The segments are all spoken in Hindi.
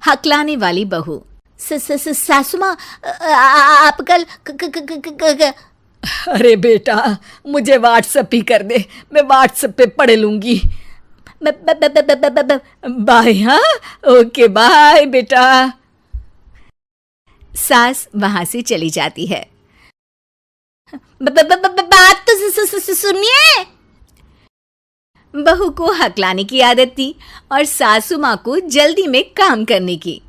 हकलाने वाली बहू। सासू माँ, आप कल अरे बेटा, मुझे व्हाट्सएप ही कर दे, मैं व्हाट्सएप पे पढ़ लूंगी। बाय। हाँ, ओके बाय बेटा। सास वहां से चली जाती है। बात तो सुनिए। बहू को हकलाने की आदत थी और सासू माँ को जल्दी में काम करने की।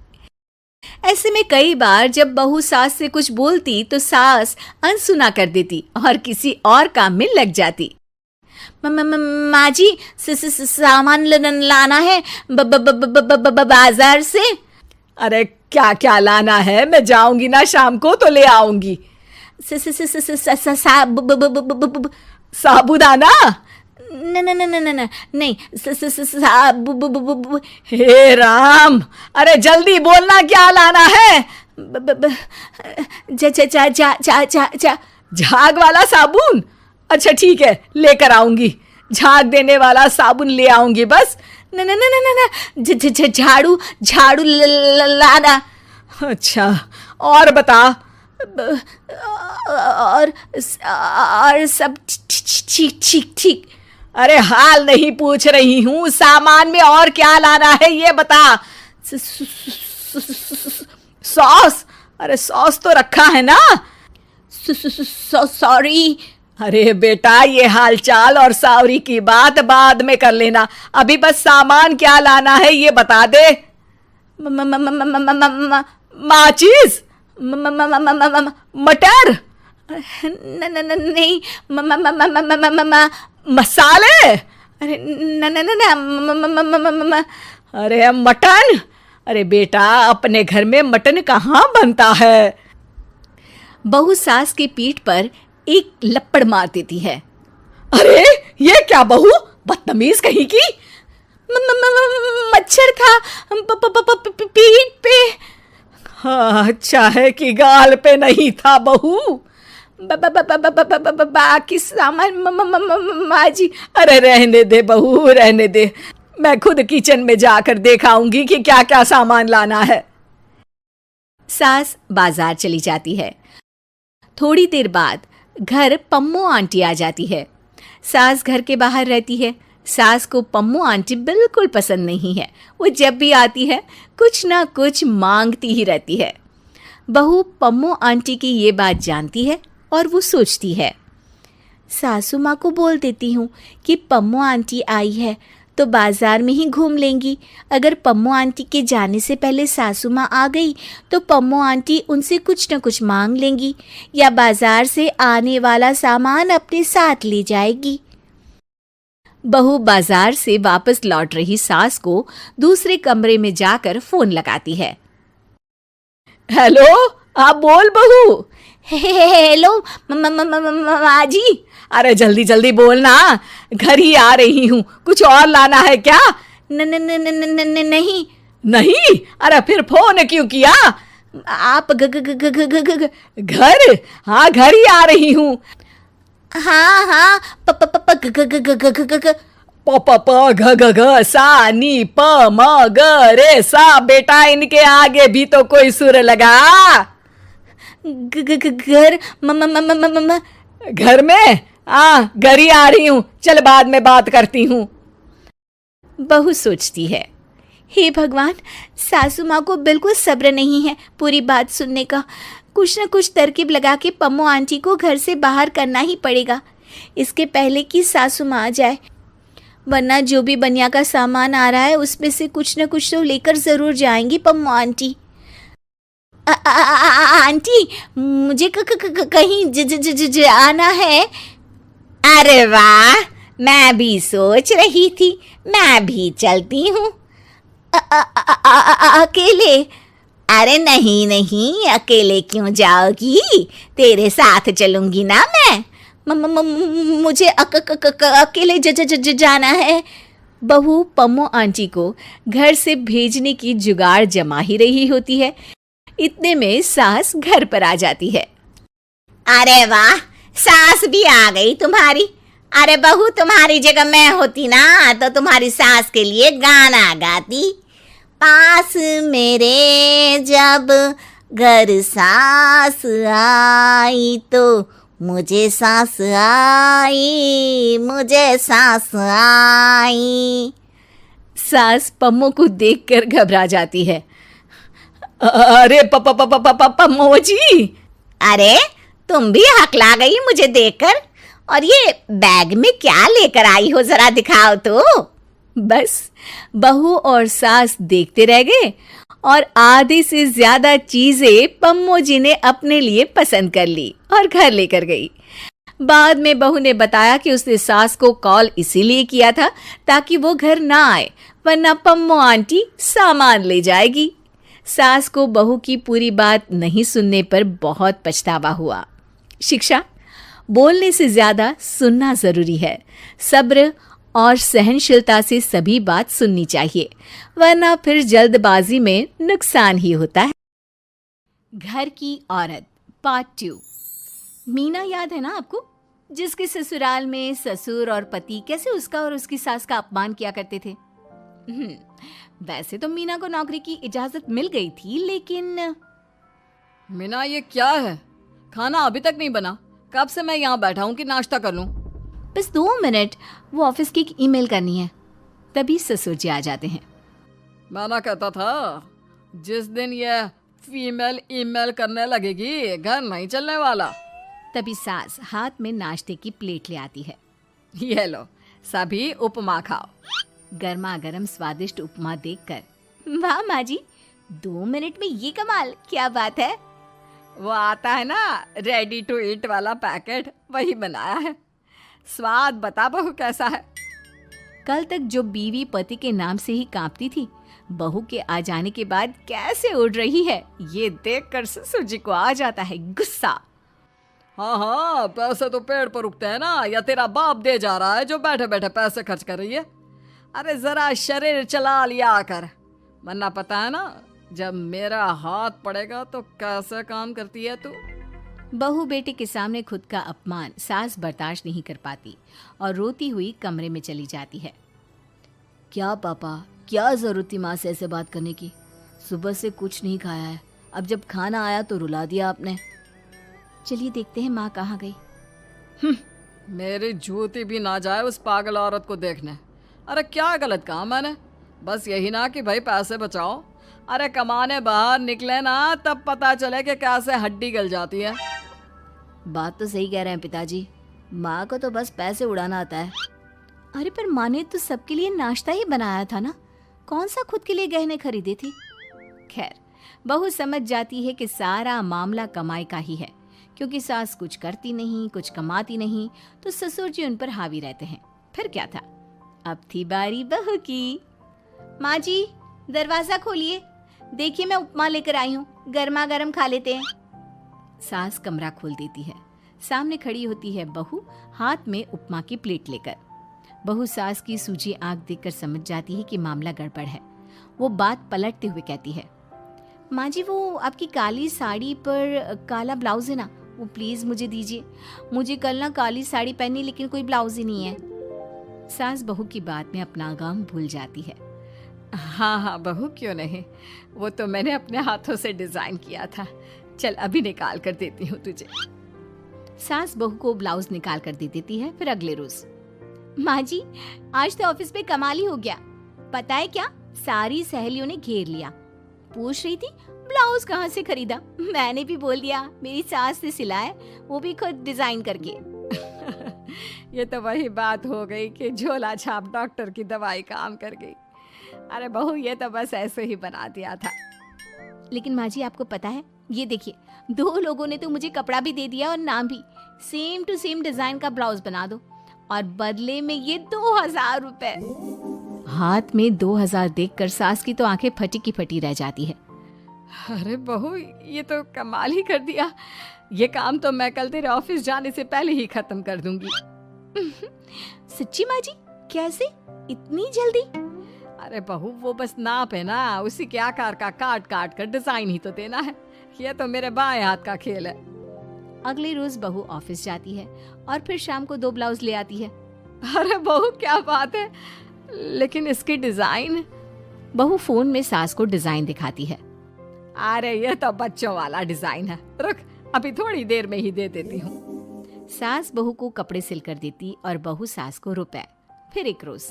ऐसे में कई बार जब बहू सास से कुछ बोलती तो सास अनसुना कर देती और किसी और काम में लग जाती। माँ जी, सामान लाना है बाजार से। अरे क्या क्या लाना है? मैं जाऊंगी ना शाम को तो ले आऊंगी। साबुदाना? नहीं। हे राम, अरे जल्दी बोलना, क्या लाना है? झाग वाला साबुन? अच्छा ठीक है, लेकर आऊंगी। झाग देने वाला साबुन ले आऊंगी बस। झाड़ू लाना। अच्छा, और बता। और सब ठीक। अरे हाल नहीं पूछ रही हूँ, सामान में और क्या लाना है ये बता। सॉस? अरे सॉस तो रखा है ना। सॉरी। अरे बेटा, ये हालचाल और सॉरी की बात बाद में कर लेना, अभी बस सामान क्या लाना है ये बता दे। माचिस? मटर? नहीं। मसाले? अरे अरे मटन? अरे बेटा, अपने घर में मटन कहाँ बनता है? बहू सास की पीठ पर एक लपड़ मार देती है। अरे ये क्या बहू, बदतमीज कहीं की। मच्छर था पीठ पे। हाँ, अच्छा है कि गाल पे नहीं था बहू। बाकी सामान माँ जी। अरे रहने दे बहू, रहने दे, मैं खुद किचन में जाकर देखाऊंगी कि क्या क्या सामान लाना है। सास बाजार चली जाती है। थोड़ी देर बाद घर पम्मू आंटी आ जाती है। सास घर के बाहर रहती है। सास को पम्मू आंटी बिल्कुल पसंद नहीं है। वो जब भी आती है कुछ ना कुछ मांगती ही रहती है। बहू पम्मू आंटी की ये बात जानती है और वो सोचती है, सासू माँ को बोल देती हूँ कि पम्मू आंटी आई है तो बाजार में ही घूम लेंगी। अगर पम्मू आंटी के जाने से पहले सासू माँ आ गई तो पम्मू आंटी उनसे कुछ न कुछ मांग लेंगी या बाजार से आने वाला सामान अपने साथ ले जाएगी। बहू बाजार से वापस लौट रही सास को दूसरे कमरे में जाकर फोन लगाती है। हेलो, आप बोल बहू। हेलो माँ जी। अरे जल्दी जल्दी बोलना, घर ही आ रही हूँ, कुछ और लाना है क्या? नहीं। नहीं? अरे फिर फोन क्यों किया? आप घर? हाँ, घर ही आ रही हूँ। हाँ प सा नी प म ग रे सा। बेटा, इनके आगे भी तो कोई सुर लगा। घर घर में? घर ही आ रही हूँ, चल बाद में बात करती हूँ। बहू सोचती है, हे भगवान, सासू माँ को बिल्कुल सब्र नहीं है पूरी बात सुनने का। कुछ न कुछ तरकीब लगा के पम्मू आंटी को घर से बाहर करना ही पड़ेगा इसके पहले कि सासू माँ आ जाए, वरना जो भी बनिया का सामान आ रहा है उसमें से कुछ न कुछ तो लेकर ज़रूर जाएंगी पम्मू आंटी। आंटी, मुझे कहीं जाना है। अरे वाह, मैं भी सोच रही थी, मैं भी चलती हूँ। अकेले? अरे नहीं, अकेले क्यों जाओगी, तेरे साथ चलूंगी ना मैं। मुझे अकेले जाना है। बहू पम्मू आंटी को घर से भेजने की जुगाड़ जमा ही रही होती है। इतने में सास घर पर आ जाती है। अरे वाह, सास भी आ गई तुम्हारी। अरे बहू, तुम्हारी जगह मैं होती ना तो तुम्हारी सास के लिए गाना गाती। पास मेरे जब घर सास आई तो मुझे सांस आई, मुझे सांस आई। सास पम्मो को देखकर घबरा जाती है। अरे पम्मो जी। अरे तुम भी हकला गई मुझे देखकर। और ये बैग में क्या लेकर आई हो, जरा दिखाओ तो। बस बहू और सास देखते रह गए और आधे से ज्यादा चीजें पम्मो जी ने अपने लिए पसंद कर ली और घर लेकर गई। बाद में बहू ने बताया कि उसने सास को कॉल इसीलिए किया था ताकि वो घर ना आए, वरना पम्मो आंटी सामान ले जाएगी। सास को बहू की पूरी बात नहीं सुनने पर बहुत पछतावा हुआ। शिक्षा: बोलने से ज्यादा सुनना जरूरी है। सब्र और सहनशीलता से सभी बात सुननी चाहिए, वरना फिर जल्दबाजी में नुकसान ही होता है। घर की औरत पार्ट 2। मीना याद है ना आपको, जिसके ससुराल में ससुर और पति कैसे उसका और उसकी सास का अपमान किया करते थे। वैसे तो मीना को नौकरी की इजाजत मिल गई थी, लेकिन मीना ये क्या है? खाना अभी तक नहीं बना। कब से मैं यहाँ बैठा हूँ कि नाश्ता कर लूँ। बस 2 मिनट, वो ऑफिस की एक ईमेल करनी है। तभी ससुर जी आ जाते हैं। मैंने कहता था जिस दिन ये फीमेल ईमेल करने लगेगी घर नहीं चलने वाला। तभी सास हाथ में नाश्ते की प्लेट ले आती है। ये लो, सभी उपमा खाओ। गर्मा गर्म स्वादिष्ट उपमा देखकर, वाह माँ जी, 2 मिनट में ये कमाल, क्या बात है। वो आता है ना रेडी टू ईट वाला पैकेट, वही बनाया है। स्वाद बता बहू कैसा है। कल तक जो बीवी पति के नाम से ही कांपती थी, बहू के आ जाने के बाद कैसे उड़ रही है, ये देखकर ससुर जी को आ जाता है गुस्सा। हाँ, पैसे तो पेड़ पर उगते हैं ना, या तेरा बाप दे जा रहा है जो बैठे बैठे पैसे खर्च कर रही है। अरे जरा शरीर चला लिया कर, वरना पता है ना जब मेरा हाथ पड़ेगा तो कैसे काम करती है तू। बहू बेटे के सामने खुद का अपमान सास बर्दाश्त नहीं कर पाती और रोती हुई कमरे में चली जाती है। क्या पापा, क्या जरूरत थी माँ से ऐसे बात करने की? सुबह से कुछ नहीं खाया है, अब जब खाना आया तो रुला दिया आपने। चलिए देखते हैं माँ कहाँ गई। मेरी जूती भी ना जाए उस पागल औरत को देखने। अरे क्या गलत कहा मैंने? बस यही ना कि भाई पैसे बचाओ। अरे कमाने बाहर निकले ना तब पता चले कि कैसे हड्डी गल जाती है। बात तो सही कह रहे हैं पिताजी, माँ को तो बस पैसे उड़ाना आता है। अरे पर माँ ने तो सबके लिए नाश्ता ही बनाया था ना, कौन सा खुद के लिए गहने खरीदे थे। खैर, बहू समझ जाती है कि सारा मामला कमाई का ही है, क्योंकि सास कुछ करती नहीं, कुछ कमाती नहीं, तो ससुर जी उन पर हावी रहते हैं। फिर क्या था, अब थी बारी बहू की। माँ जी, दरवाजा खोलिए, देखिए मैं उपमा लेकर आई हूँ, गर्मा गर्म खा लेते हैं। सास कमरा खोल देती है। सामने खड़ी होती है बहू, हाथ में उपमा की प्लेट लेकर। बहू सास की सूजी आंख देखकर समझ जाती है कि मामला गड़बड़ है। वो बात पलटते हुए कहती है, माँ जी वो आपकी काली साड़ी पर काला ब्लाउज है ना, वो प्लीज मुझे दीजिए। मुझे कल ना काली साड़ी पहनी, लेकिन कोई ब्लाउज ही नहीं है। सास बहू की बात में अपना गम भूल जाती है। हाँ हाँ बहू, क्यों नहीं, वो तो मैंने अपने हाथों से डिजाइन किया था। चल अभी निकाल कर देती हूँ तुझे। सास बहू को ब्लाउज निकाल कर दे देती है। फिर अगले रोज, माँ जी आज तो ऑफिस में कमाल ही हो गया। पता है क्या, सारी सहेलियों ने घेर लिया, पूछ रही थी ब्लाउज कहाँ से खरीदा। मैंने भी बोल दिया मेरी सास ने सिलाया, वो भी खुद डिजाइन करके। ये तो वही बात हो गई कि झोला छाप डॉक्टर की दवाई काम कर गई। अरे बहू, ये तो बस ऐसे ही बना दिया था। लेकिन माँ जी आपको पता है, ये देखिए 2 लोगों ने तो मुझे कपड़ा भी दे दिया और नाम भी, सेम टू सेम डिजाइन का ब्लाउज बना दो, और बदले में ये 2000 रुपए। हाथ में 2000 देखकर सास की तो आंखें फटी की फटी रह जाती है। अरे बहू, ये तो कमाल ही कर दिया। ये काम तो मैं कल तेरे ऑफिस जाने से पहले ही खत्म कर दूंगी। सच्ची माँ जी, कैसे इतनी जल्दी? अरे बहू, वो बस नाप है ना, उसी के आकार का काट काट कर डिजाइन ही तो देना है। ये तो मेरे बाएं हाथ का खेल है। अगले रोज बहू ऑफिस जाती है और फिर शाम को 2 ब्लाउज ले आती है। अरे बहू, क्या बात है, लेकिन इसकी डिजाइन बहू फोन में सास को डिजाइन दिखाती है। अरे ये तो बच्चों वाला डिजाइन है, रुक अभी थोड़ी देर में ही दे देती हूँ। सास बहू को कपड़े सिल कर देती और बहू सास को रुपए। फिर एक रोज,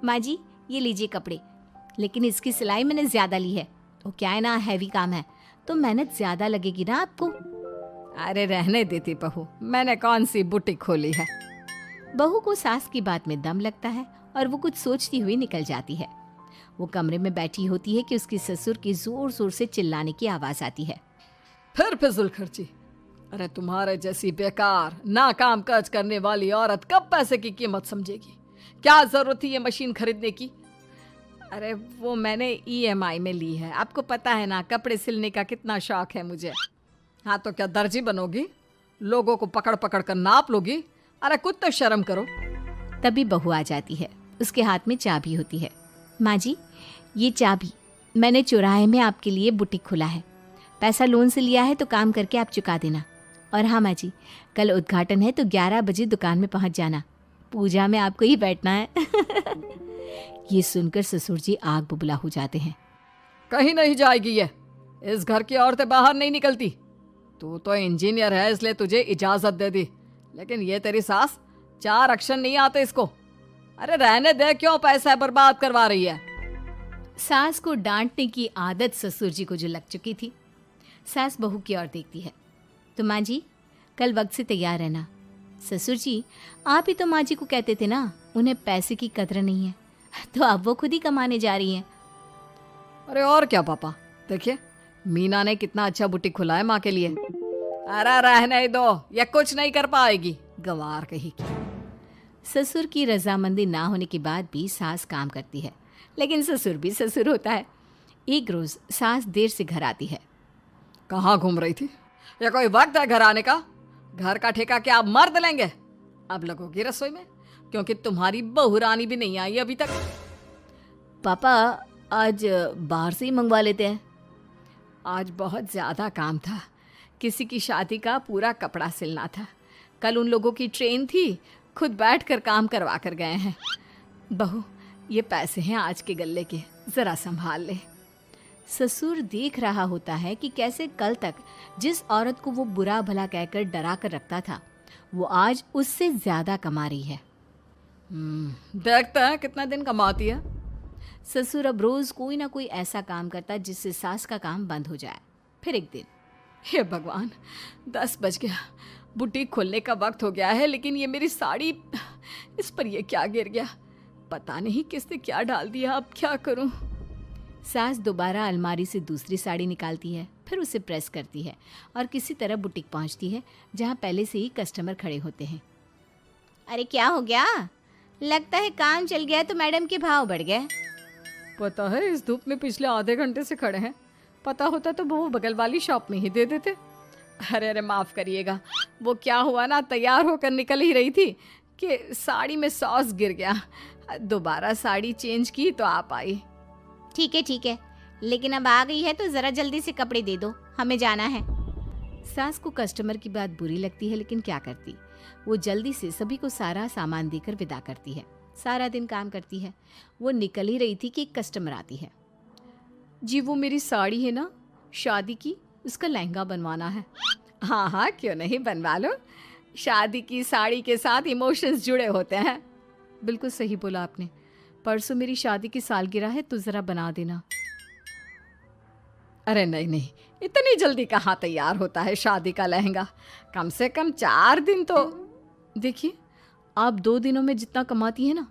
माँ जी ये लीजिए कपड़े, लेकिन इसकी सिलाई मैंने ज्यादा ली है। तो क्या है ना, हैवी काम है तो मेहनत ज्यादा लगेगी ना आपको। अरे रहने देती बहू, मैंने कौन सी बुटीक खोली है। बहू को सास की बात में दम लगता है और वो कुछ सोचती हुई निकल जाती है। वो कमरे में बैठी होती है कि उसकी ससुर की जोर जोर से चिल्लाने की आवाज आती है। फिर फिजूल खर्ची। अरे तुम्हारे जैसी बेकार ना काम काज करने वाली औरत कब पैसे की कीमत समझेगी। क्या जरूरत थी ये मशीन खरीदने की। अरे वो मैंने EMI में ली है, आपको पता है ना कपड़े सिलने का कितना शौक है मुझे। हाँ तो क्या दर्जी बनोगी, लोगों को पकड़ पकड़ कर नाप लोगी। अरे कुछ तो शर्म करो। तभी बहू आ जाती है, उसके हाथ में चाबी होती है। माँ जी ये चाबी मैंने चौराहे में आपके लिए बुटीक खोला है, पैसा लोन से लिया है तो काम करके आप चुका देना। और हाँ माँ जी, कल उद्घाटन है तो 11 बजे दुकान में पहुँच जाना, पूजा में आपको ही बैठना है। ये सुनकर ससुर जी आग बबूला हो जाते हैं। कहीं नहीं जाएगी ये, इस घर की औरतें बाहर नहीं निकलती। तू तो इंजीनियर है इसलिए तुझे इजाजत दे दी, लेकिन ये तेरी सास 4 अक्षर नहीं आते इसको। अरे रहने दे, क्यों पैसा बर्बाद करवा रही है। सास को डांटने की आदत ससुर जी को जो लग चुकी थी। सास बहू की ओर देखती है। तो माँ जी कल वक्त से तैयार रहना। ससुर जी आप ही तो माँ जी को कहते थे ना उन्हें पैसे की कदर नहीं है, तो अब वो खुद ही कमाने जा रही हैं। अरे और क्या पापा, देखिए मीना ने कितना अच्छा बुटीक खुला है माँ के लिए। अरे रहने दो, ये कुछ नहीं कर पाएगी, गंवार कहीं की। ससुर की रजामंदी ना होने के बाद भी सास काम करती है, लेकिन ससुर भी ससुर होता है। एक रोज सास देर से घर आती है। कहाँ घूम रही थी, या कोई वक्त है घर आने का। घर का ठेका क्या आप मर्द लेंगे। अब लगोगी रसोई में, क्योंकि तुम्हारी बहू रानी भी नहीं आई अभी तक। पापा आज बाहर से ही मंगवा लेते हैं। आज बहुत ज़्यादा काम था, किसी की शादी का पूरा कपड़ा सिलना था। कल उन लोगों की ट्रेन थी, खुद बैठकर काम करवा कर गए हैं। बहू ये पैसे हैं आज के गल्ले के, ज़रा संभाल ले। ससुर देख रहा होता है कि कैसे कल तक जिस औरत को वो बुरा भला कहकर डरा कर रखता था वो आज उससे ज्यादा कमा रही है। देखते हैं कितना दिन कमाती है। ससुर अब रोज कोई ना कोई ऐसा काम करता जिससे सास का काम बंद हो जाए। फिर एक दिन, हे भगवान 10 बज गया, बुटीक खोलने का वक्त हो गया है, लेकिन ये मेरी साड़ी, इस पर ये क्या गिर गया, पता नहीं किसने क्या डाल दिया, अब क्या करूं। सास दोबारा अलमारी से दूसरी साड़ी निकालती है, फिर उसे प्रेस करती है और किसी तरह बुटीक पहुंचती है जहां पहले से ही कस्टमर खड़े होते हैं। अरे क्या हो गया, लगता है काम चल गया तो मैडम के भाव बढ़ गए। पता है इस धूप में पिछले आधे घंटे से खड़े हैं, पता होता तो वो बगल वाली शॉप में ही दे देते। अरे अरे माफ़ करिएगा, वो क्या हुआ ना, तैयार होकर निकल ही रही थी कि साड़ी में सॉस गिर गया। दोबारा साड़ी चेंज की तो आप आई। ठीक है, लेकिन अब आ गई है तो जरा जल्दी से कपड़े दे दो, हमें जाना है। सास को कस्टमर की बात बुरी लगती है, लेकिन क्या करती, वो जल्दी से सभी को सारा सामान देकर विदा करती है। सारा दिन काम करती है। वो निकल ही रही थी कि एक कस्टमर आती है। जी वो मेरी साड़ी है ना शादी की, उसका लहंगा बनवाना है। हाँ हाँ क्यों नहीं, बनवा लो। शादी की साड़ी के साथ इमोशंस जुड़े होते हैं। बिल्कुल सही बोला आपने, परसों मेरी शादी की सालगिरह है तो ज़रा बना देना। अरे नहीं नहीं, इतनी जल्दी कहाँ तैयार होता है शादी का लहंगा, कम से कम 4 दिन तो। देखिए आप 2 दिनों में जितना कमाती है ना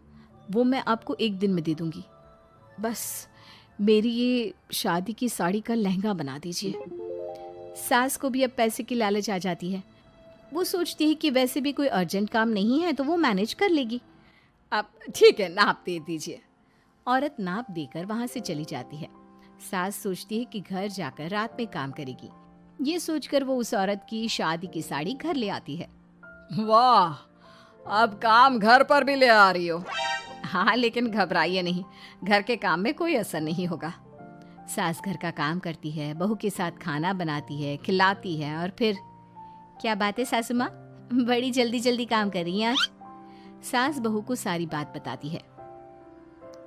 वो मैं आपको 1 दिन में दे दूंगी। बस मेरी ये शादी की साड़ी का लहंगा बना दीजिए। सास को भी अब पैसे की लालच आ जाती है। वो सोचती है कि वैसे भी कोई अर्जेंट काम नहीं है तो वो मैनेज कर लेगी। अब ठीक है, नाप दे दीजिए। औरत नाप देकर वहां से चली जाती है। सास सोचती है कि घर जाकर रात में काम करेगी। ये सोचकर वो उस औरत की शादी की साड़ी घर ले आती है। वाह, अब काम घर पर भी ले आ रही हो। हाँ लेकिन घबराइए नहीं, घर के काम में कोई असर नहीं होगा। सास घर का काम करती है, बहू के साथ खाना बनाती है, खिलाती है और फिर क्या बात है सासू माँ, बड़ी जल्दी जल्दी काम कर रही हैं आज। सास बहू को सारी बात बताती है।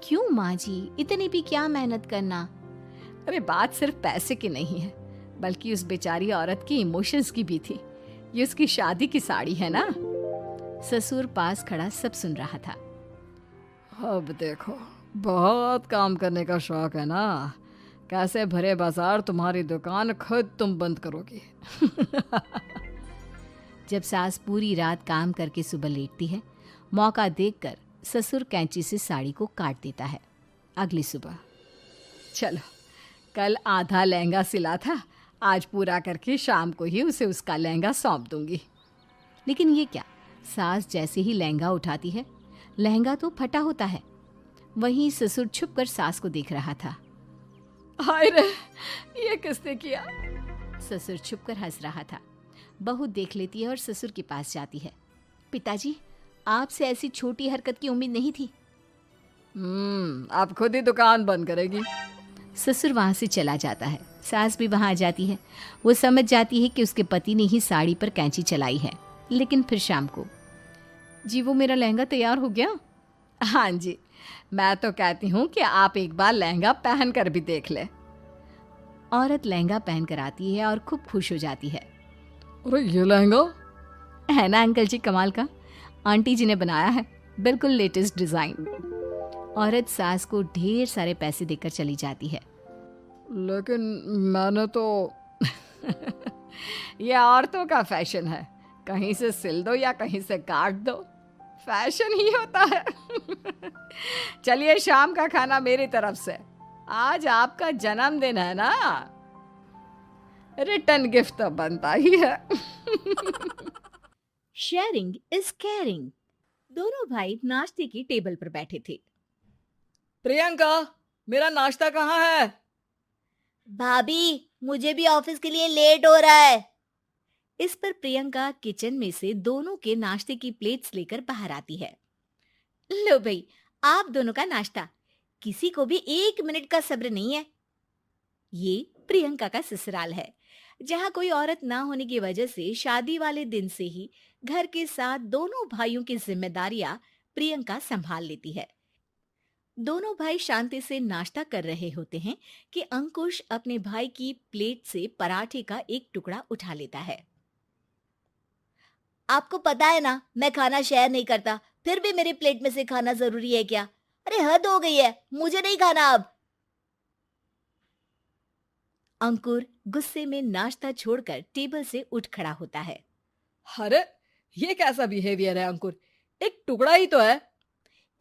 क्यों माँ जी, इतनी भी क्या मेहनत करना? अरे बात सिर्फ पैसे की नहीं है, बल्कि उस बेचारी औरत की इमोशंस की भी थी। ये उसकी शादी की साड़ी है ना। ससुर पास खड़ा सब सुन रहा था। अब देखो, बहुत काम करने का शौक है ना। कैसे भरे बाजार तुम्हारी दुकान खुद तुम बंद करोगी। जब सास पूरी रात काम करके सुबह लेटती है, मौका देखकर ससुर कैंची से साड़ी को काट देता है। अगली सुबह, चलो, कल आधा लहंगा सिला था, आज पूरा करके शाम को ही उसे उसका लहंगा सौंप दूंगी। लेकिन ये क्या, सास जैसे ही लहंगा उठाती है, लहंगा तो फटा होता है। वहीं ससुर छुपकर सास को देख रहा था। हाय रे, ये किसने किया? ससुर छुपकर हंस रहा था। बहू देख लेती है और ससुर के पास जाती है। पिताजी, आपसे ऐसी छोटी हरकत की उम्मीद नहीं थी। आप खुद ही दुकान बंद करेगी। ससुर वहां से चला जाता है। सास भी वहां आ जाती है। वो समझ जाती है कि उसके पति ने ही साड़ी पर कैंची चलाई है। लेकिन फिर शाम को, जी वो मेरा लहंगा तैयार हो गया? हाँ जी, मैं तो कहती हूँ कि आप एक बार लहंगा पहन कर भी देख ले। औरत लहंगा पहन कर आती है और खूब खुश हो जाती है। अरे ये लहंगा है ना अंकल जी कमाल का, आंटी जी ने बनाया है, बिल्कुल लेटेस्ट डिजाइन। औरत सास को ढेर सारे पैसे देकर चली जाती है। लेकिन मैंने तो ये औरतों का फैशन है, कहीं से सिल दो या कहीं से काट दो, फैशन ही होता है। चलिए, शाम का खाना मेरी तरफ से। आज आपका जन्मदिन है ना, रिटर्न गिफ्ट तो बनता ही है। Sharing is caring. दोनों भाई नाश्ते की टेबल पर बैठे थे। प्रियंका, मेरा नाश्ता कहाँ है? भाभी, मुझे भी ऑफिस के लिए लेट हो रहा है। इस पर प्रियंका किचन में से दोनों के नाश्ते की प्लेट्स लेकर बाहर आती है। लो भाई, आप दोनों का नाश्ता। किसी को भी 1 मिनट का सब्र नहीं है। ये प्रियंका का ससुराल है, जहाँ कोई औरत ना होने की वजह से शादी वाले दिन से ही घर के साथ दोनों भाइयों की जिम्मेदारियां प्रियंका संभाल लेती है। दोनों भाई शांति से नाश्ता कर रहे होते हैं कि अंकुश अपने भाई की प्लेट से पराठे का एक टुकड़ा उठा लेता है। आपको पता है ना, मैं खाना शेयर नहीं करता, फिर भी मेरी प्लेट में से खाना जरूरी है क्या? अरे हद हो गई है, मुझे नहीं खाना अब। अंकुर गुस्से में नाश्ता छोड़कर टेबल से उठ खड़ा होता है। अरे ये कैसा बिहेवियर है अंकुर, एक टुकड़ा ही तो है।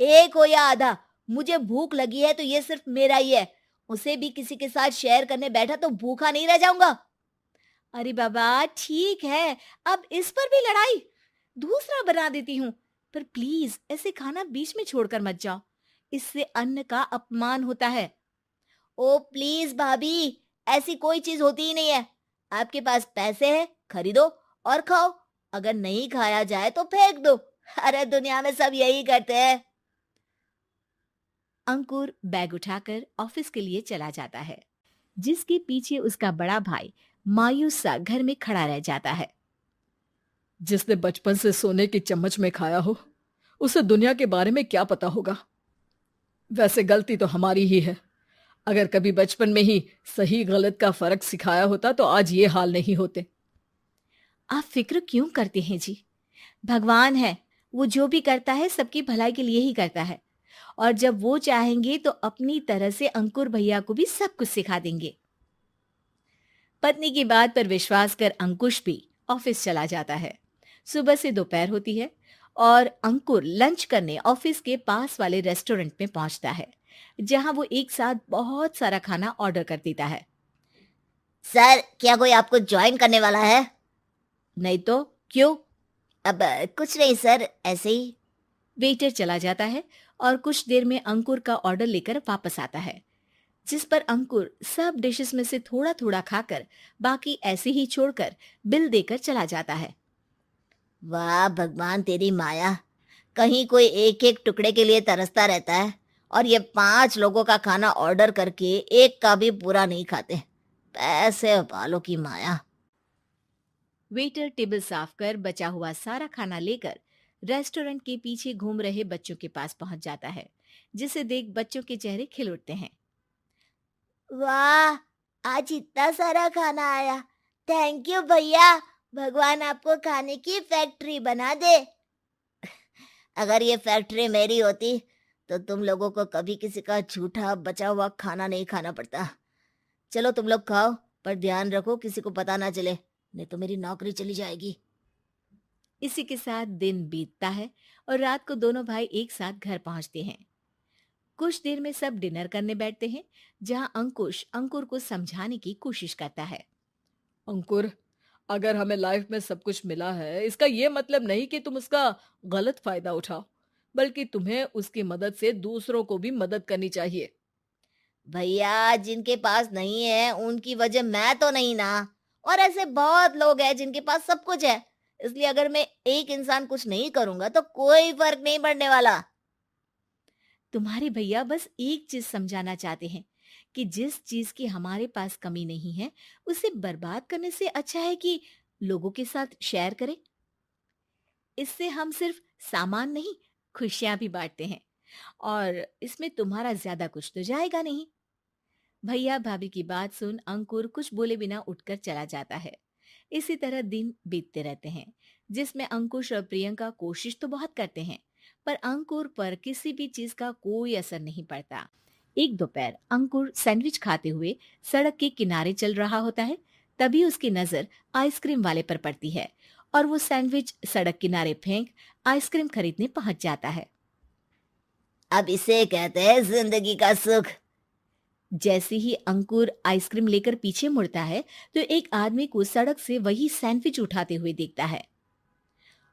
एक हो या आधा, मुझे भूख लगी है तो ये सिर्फ मेरा ही है। उसे भी किसी के साथ शेयर करने बैठा तो भूखा नहीं रह जाऊंगा। अरे बाबा ठीक है, अब इस पर भी लड़ाई? दूसरा बना देती हूँ, पर प्लीज ऐसे खाना बीच में छोड़कर मत जाओ, इससे अन्न का अपमान होता है। ओ प्लीज भाभी, ऐसी कोई चीज होती ही नहीं है। आपके पास पैसे हैं, खरीदो और खाओ, अगर नहीं खाया जाए तो फेंक दो। अरे दुनिया में सब यही करते हैं। अंकुर बैग उठाकर ऑफिस के लिए चला जाता है, जिसके पीछे उसका बड़ा भाई मायूस सा घर में खड़ा रह जाता है। जिसने बचपन से सोने की चम्मच में खाया हो, उसे दुनिया के बारे में क्या पता होगा। वैसे गलती तो हमारी ही है। अगर कभी बचपन में ही सही गलत का फर्क सिखाया होता तो आज ये हाल नहीं होते। आप फिक्र क्यों करते हैं जी? भगवान है, वो जो भी करता है सबकी भलाई के लिए ही करता है, और जब वो चाहेंगे तो अपनी तरह से अंकुर भैया को भी सब कुछ सिखा देंगे। पत्नी की बात पर विश्वास कर अंकुश भी ऑफिस चला जाता है। सुबह से दोपहर होती है और अंकुर लंच करने ऑफिस के पास वाले रेस्टोरेंट में पहुंचता है, जहां वो एक साथ बहुत सारा खाना ऑर्डर कर देता है। सर, क्या कोई आपको ज्वाइन करने वाला है? नहीं तो क्यों? अब कुछ नहीं सर, ऐसे ही। वेटर चला जाता है और कुछ देर में अंकुर का ऑर्डर लेकर वापस आता है, जिस पर अंकुर सब डिशेस में से थोड़ा थोड़ा खाकर बाकी ऐसे ही छोड़कर बिल देकर चला जाता है। वाह भगवान, तेरी माया। कहीं कोई एक एक टुकड़े के लिए तरसता रहता है और ये 5 लोगों का खाना ऑर्डर करके एक का भी पूरा नहीं खाते। पैसे वालों की माया। वेटर टेबल साफ कर बचा हुआ सारा खाना लेकर रेस्टोरेंट के पीछे घूम रहे बच्चों के पास पहुंच जाता है, जिसे देख बच्चों के चेहरे खिल उठते हैं। वाह, आज इतना सारा खाना आया। थैंक यू भैया, भगवान आपको खाने की फैक्ट्री बना दे। अगर ये फैक्ट्री मेरी होती तो तुम लोगों को कभी किसी का झूठा बचा हुआ खाना नहीं खाना पड़ता। चलो तुम लोग खाओ, पर ध्यान रखो किसी को पता ना चले, नहीं तो मेरी नौकरी चली जाएगी। इसी के साथ दिन बीतता है और रात को दोनों भाई एक साथ घर पहुंचते हैं। कुछ देर में सब डिनर करने बैठते हैं, जहां अंकुश अंकुर को समझाने की कोशिश करता है। अंकुर, अगर हमें लाइफ में सब कुछ मिला है, इसका ये मतलब नहीं कि तुम उसका गलत फायदा उठाओ, बल्कि तुम्हें उसकी मदद से दूसरों को भी मदद करनी चाहिए। भैया, जिनके पास नहीं है उनकी वजह मैं तो नहीं ना। और ऐसे बहुत लोग हैं जिनके पास सब कुछ है। इसलिए अगर मैं एक इंसान कुछ नहीं करूंगा तो कोई फर्क नहीं पड़ने वाला। तुम्हारे भैया बस एक चीज समझाना चाहते हैं कि जिस चीज की हमारे पास कमी नहीं है, उसे बर्बाद करने से अच्छा है कि लोगों के साथ शेयर करें। इससे हम सिर्फ सामान नहीं, खुशियां भी बांटते हैं, और इसमें तुम्हारा ज्यादा कुछ तो जाएगा नहीं। भैया भाभी की बात सुन अंकुर कुछ बोले बिना उठकर चला जाता है। इसी तरह दिन बीतते रहते हैं, जिसमें अंकुश और प्रियंका कोशिश तो बहुत करते हैं, पर अंकुर पर किसी भी चीज का कोई असर नहीं पड़ता। एक दोपहर अंकुर सैंडविच खाते हुए सड़क के किनारे चल रहा होता है। तभी उसकी नजर आइसक्रीम वाले पर पड़ती है और वो सैंडविच सड़क किनारे फेंक आइसक्रीम खरीदने पहुंच जाता है। अब इसे कहते हैं जिंदगी का सुख। जैसे ही अंकुर आइसक्रीम लेकर पीछे मुड़ता है तो एक आदमी को सड़क से वही सैंडविच उठाते हुए देखता है।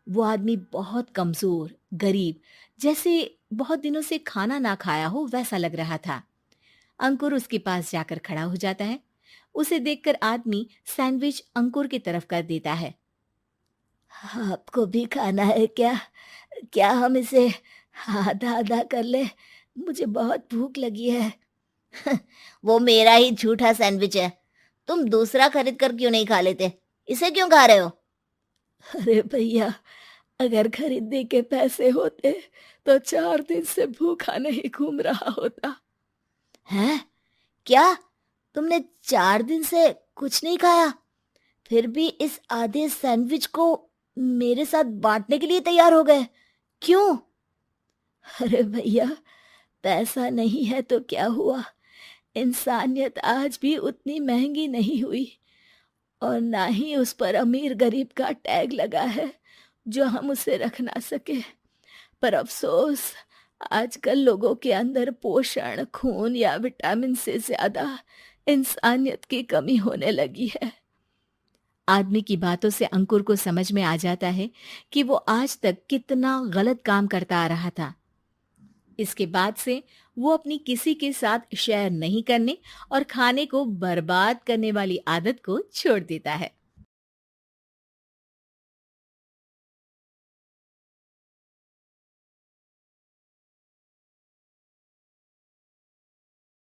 वो आदमी बहुत कमजोर, गरीब, जैसे बहुत दिनों से खाना ना खाया हो वैसा लग रहा था। अंकुर उसके पास जाकर खड़ा हो जाता है। उसे देखकर आदमी सैंडविच अंकुर की तरफ कर देता है। आपको भी खाना है क्या? क्या हम इसे आधा आधा कर ले? मुझे बहुत भूख लगी है। वो मेरा ही झूठा सैंडविच है। तुम दूसरा खरीद कर क्यों नहीं खा लेते? इसे क्यों खा रहे हो? अरे भैया, अगर खरीदने के पैसे होते तो 4 दिन से भूखा नहीं घूम रहा होता। हैं? क्या? तुमने 4 दिन से कुछ नहीं खाया, फिर भी इस आधे सैंडविच को मेरे साथ बांटने के लिए तैयार हो गए? क्यों? अरे भैया, पैसा नहीं है तो क्या हुआ, इंसानियत आज भी उतनी महंगी नहीं हुई, और ना ही उस पर अमीर गरीब का टैग लगा है जो हम उसे रख ना सके। पर अफसोस, आजकल लोगों के अंदर पोषण, खून या विटामिन से ज्यादा इंसानियत की कमी होने लगी है। आदमी की बातों से अंकुर को समझ में आ जाता है कि वो आज तक कितना गलत काम करता आ रहा था। इसके बाद से वो अपनी किसी के साथ शेयर नहीं करने और खाने को बर्बाद करने वाली आदत को छोड़ देता है।